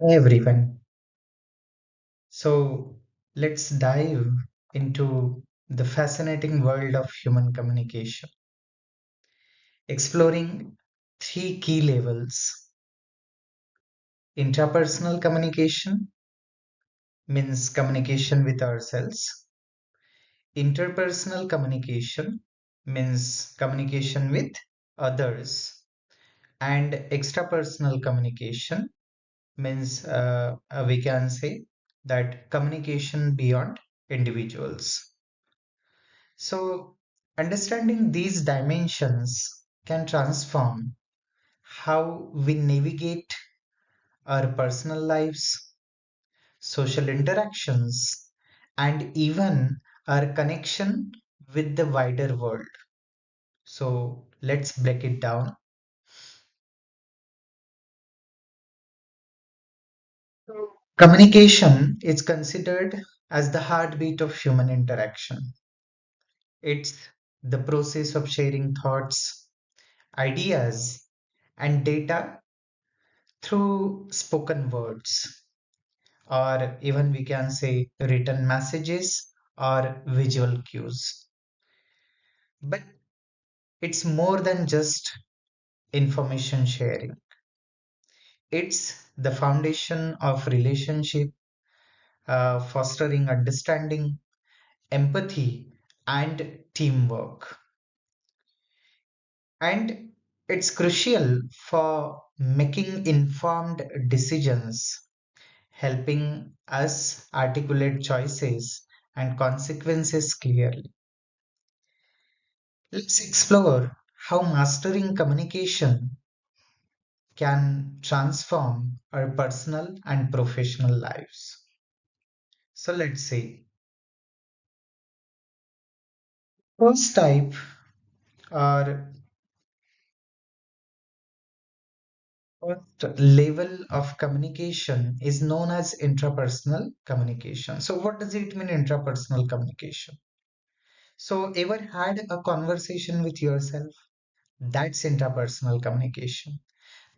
Hey everyone. So let's dive into the fascinating world of human communication, exploring three key levels. Intrapersonal communication means communication with ourselves. Interpersonal communication means communication with others. And extrapersonal communication means we can say that communication beyond individuals. So, understanding these dimensions can transform how we navigate our personal lives, social interactions, and even our connection with the wider world. So, let's break it down. Communication is considered as the heartbeat of human interaction. It's the process of sharing thoughts, ideas, and data through spoken words, or even we can say written messages or visual cues. But it's more than just information sharing, it's the foundation of relationship, fostering understanding, empathy, and teamwork. And it's crucial for making informed decisions, helping us articulate choices and consequences clearly. Let's explore how mastering communication can transform our personal and professional lives. So let's see. First type or first level of communication is known as intrapersonal communication. So what does it mean intrapersonal communication? So ever had a conversation with yourself? That's intrapersonal communication,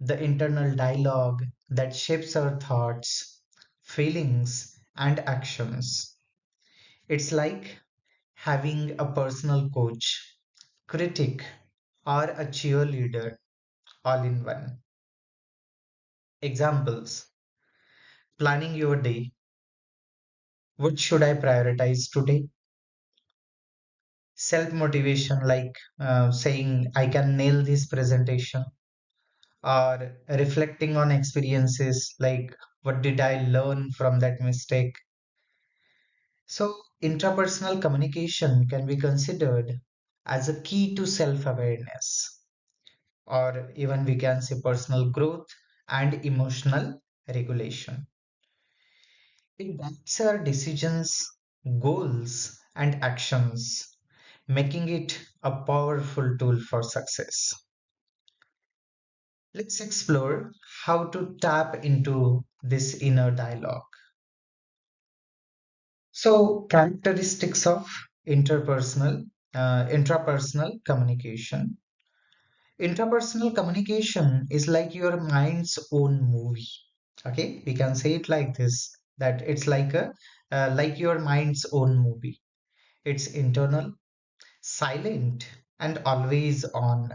the internal dialogue that shapes our thoughts, feelings, and actions. It's like having a personal coach, critic, or a cheerleader all in one. Examples: planning your day. What should I prioritize today? Self motivation, like saying, I can nail this presentation, or reflecting on experiences, like what did I learn from that mistake. So, intrapersonal communication can be considered as a key to self awareness, or even we can say personal growth and emotional regulation. It guides our decisions, goals, and actions, making it a powerful tool for success. Let's explore how to tap into this inner dialogue. So, characteristics of intrapersonal communication. Intrapersonal communication is like your mind's own movie. Okay, we can say it like this: that it's like your mind's own movie. It's internal, silent, and always on.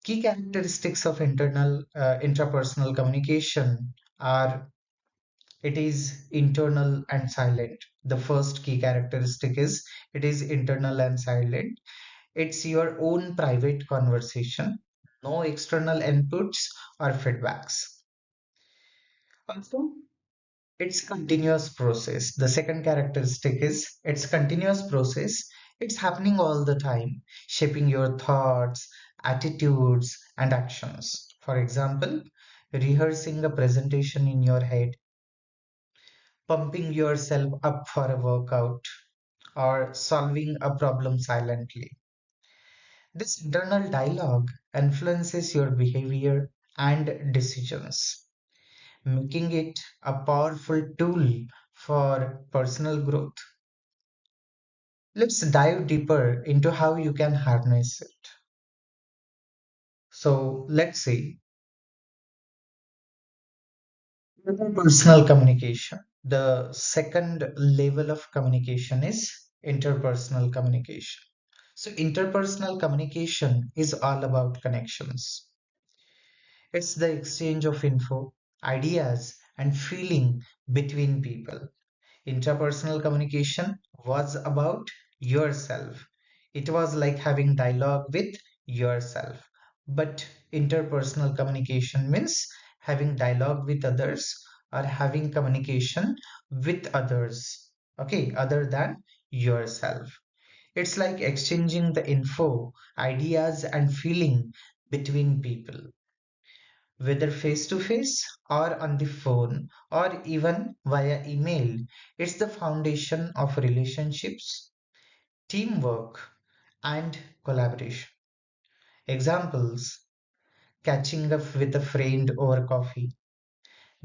Key characteristics of intrapersonal communication are: it is internal and silent. The first key characteristic is it is internal and silent. It's your own private conversation, no external inputs or feedbacks. Also, it's continuous process. The second characteristic is it's continuous process. It's happening all the time, shaping your thoughts, attitudes, and actions. For example, rehearsing a presentation in your head, pumping yourself up for a workout, or solving a problem silently. This internal dialogue influences your behavior and decisions, making it a powerful tool for personal growth. Let's dive deeper into how you can harness it. So, let's see. Personal communication. The second level of communication is interpersonal communication. So, interpersonal communication is all about connections. It's the exchange of info, ideas, and feeling between people. Interpersonal communication was about yourself. It was like having dialogue with yourself. But interpersonal communication means having dialogue with others or having communication with others, okay, other than yourself. It's like exchanging the info, ideas, and feeling between people, whether face to face or on the phone or even via email. It's the foundation of relationships, teamwork, and collaboration. Examples: catching up with a friend over coffee,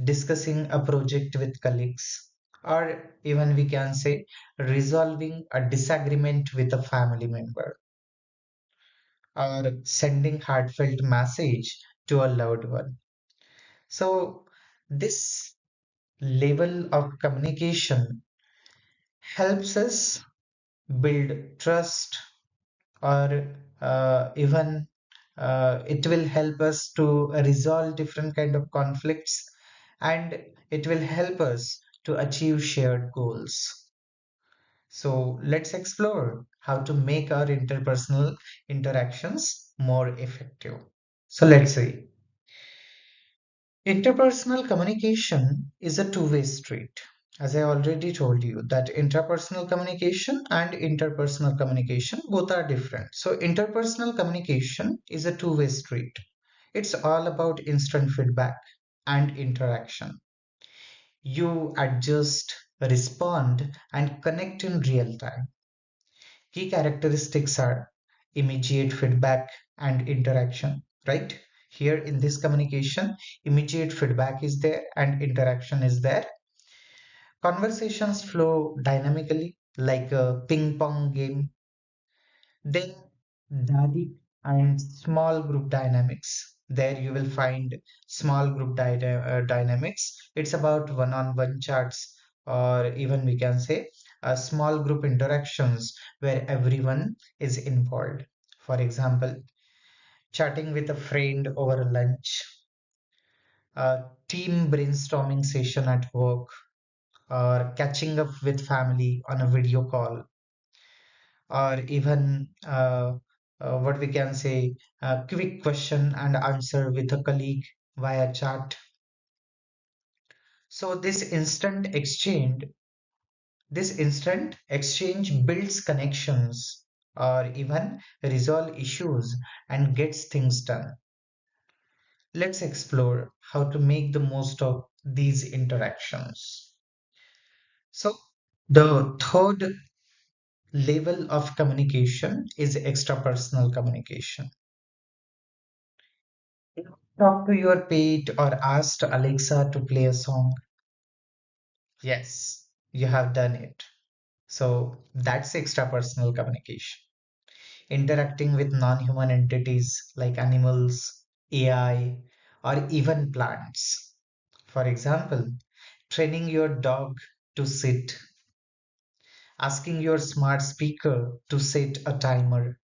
discussing a project with colleagues, or even we can say resolving a disagreement with a family member, or sending heartfelt message to a loved one. So this level of communication helps us build trust, or even it will help us to resolve different kind of conflicts, and it will help us to achieve shared goals. So let's explore how to make our interpersonal interactions more effective. So let's see. Interpersonal communication is a two-way street. As I already told you, that intrapersonal communication and interpersonal communication both are different. So, interpersonal communication is a two-way street. It's all about instant feedback and interaction. You adjust, respond, and connect in real time. Key characteristics are immediate feedback and interaction, right? Here in this communication, immediate feedback is there and interaction is there. Conversations flow dynamically like a ping pong game. Then dynamic and small group dynamics. There you will find small group dynamics. It's about one-on-one chats, or even we can say small group interactions where everyone is involved. For example, chatting with a friend over lunch, a team brainstorming session at work, or catching up with family on a video call, or even what we can say a quick question and answer with a colleague via chat. So this instant exchange builds connections, or even resolve issues and gets things done. Let's explore how to make the most of these interactions. So the third level of communication is extrapersonal communication. Talk to your pet or asked Alexa to play a song. Yes, you have done it. So that's extrapersonal communication. Interacting with non-human entities like animals, AI, or even plants. For example, training your dog to sit, asking your smart speaker to set a timer,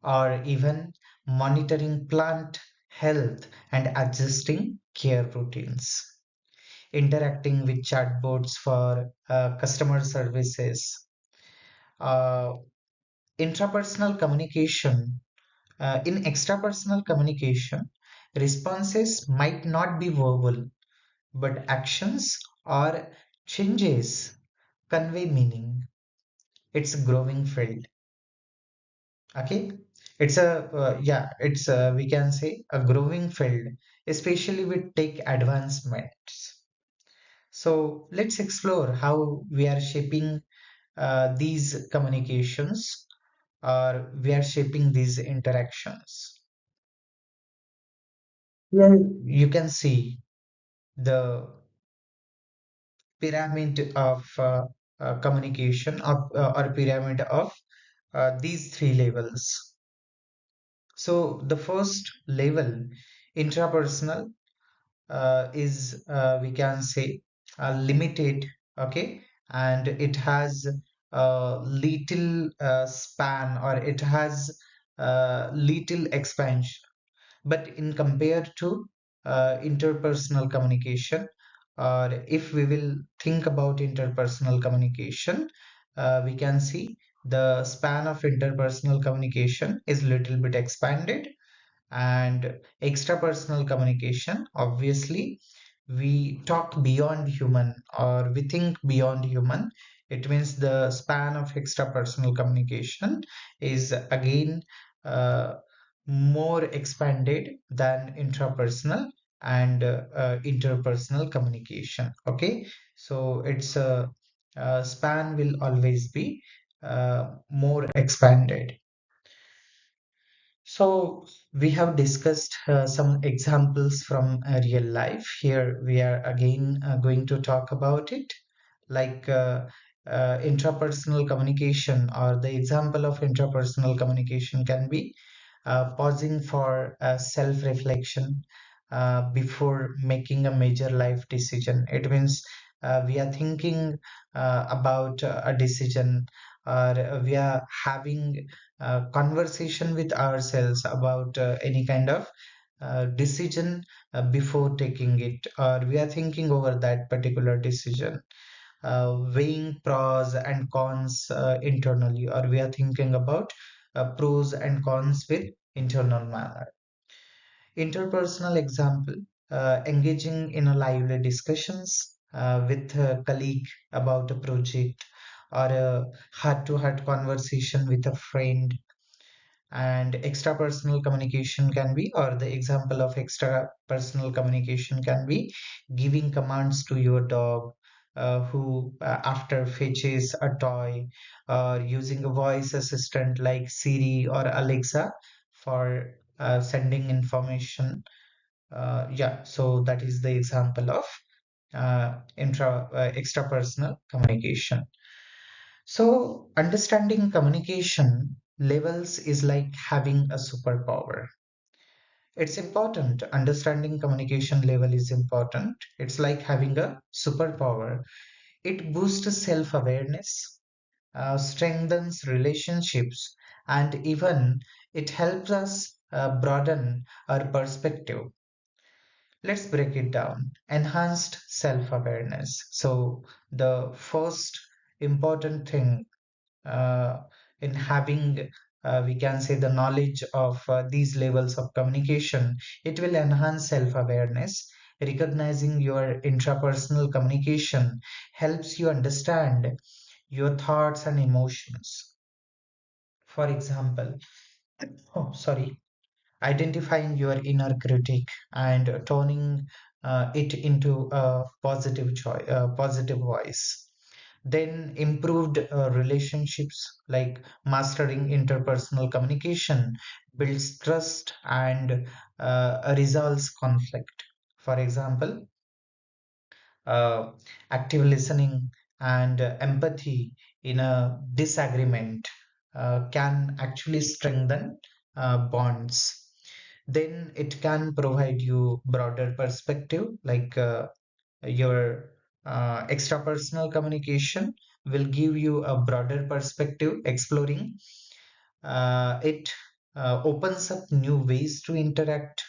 or even monitoring plant health and adjusting care routines. Interacting with chatbots for customer services. Uh, intrapersonal communication. In extrapersonal communication, responses might not be verbal, but actions or changes convey meaning. It's a growing field. Okay, it's we can say a growing field, especially with tech advancements. So let's explore how we are shaping these communications, or we are shaping these interactions. Here you can see the pyramid of communication or pyramid of these three levels. So the first level, intrapersonal, is we can say limited, okay, and it has little span, or it has little expansion. But in compared to interpersonal communication, or if we will think about interpersonal communication, we can see the span of interpersonal communication is little bit expanded. And extrapersonal communication, obviously, we talk beyond human, or we think beyond human. It means the span of extrapersonal communication is again uh, more expanded than intrapersonal and interpersonal communication. Okay, so its span will always be more expanded. So we have discussed some examples from real life. Here we are again going to talk about it, like intrapersonal communication, or the example of intrapersonal communication can be pausing for self-reflection before making a major life decision. It means we are thinking about a decision, or we are having conversation with ourselves about any kind of decision before taking it, or we are thinking over that particular decision, weighing pros and cons internally, or we are thinking about pros and cons with internal manner. Interpersonal example, engaging in a lively discussions with a colleague about a project, or a heart-to-heart conversation with a friend. And extrapersonal communication can be, or the example of extrapersonal communication can be giving commands to your dog who after fetches a toy, or using a voice assistant like Siri or Alexa for sending information. Yeah, so that is the example of extrapersonal communication. So, understanding communication levels is like having a superpower. It's important. Understanding communication level is important. It's like having a superpower. It boosts self awareness, strengthens relationships, and even it helps us broaden our perspective. Let's break it down. Enhanced self awareness. So, the first important thing uh, in having we can say the knowledge of these levels of communication, it will enhance self-awareness. Recognizing your intrapersonal communication helps you understand your thoughts and emotions. For example, oh sorry, identifying your inner critic and turning it into a positive voice. Then improved relationships, like mastering interpersonal communication builds trust and resolves conflict. For example, uh, active listening and empathy in a disagreement can actually strengthen bonds. Then it can provide you broader perspective, like your extrapersonal communication will give you a broader perspective. Exploring it opens up new ways to interact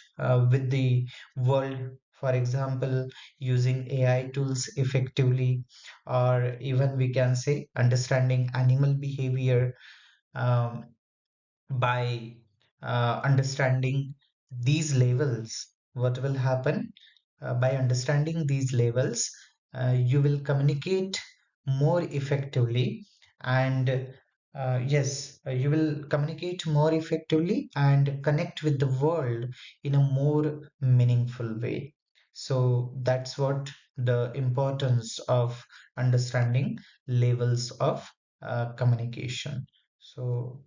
with the world. For example, using AI tools effectively, or even we can say understanding animal behavior. Um, by understanding these levels, what will happen? By understanding these levels, you will communicate more effectively, and yes, you will communicate more effectively and connect with the world in a more meaningful way. So that's what the importance of understanding levels of communication. So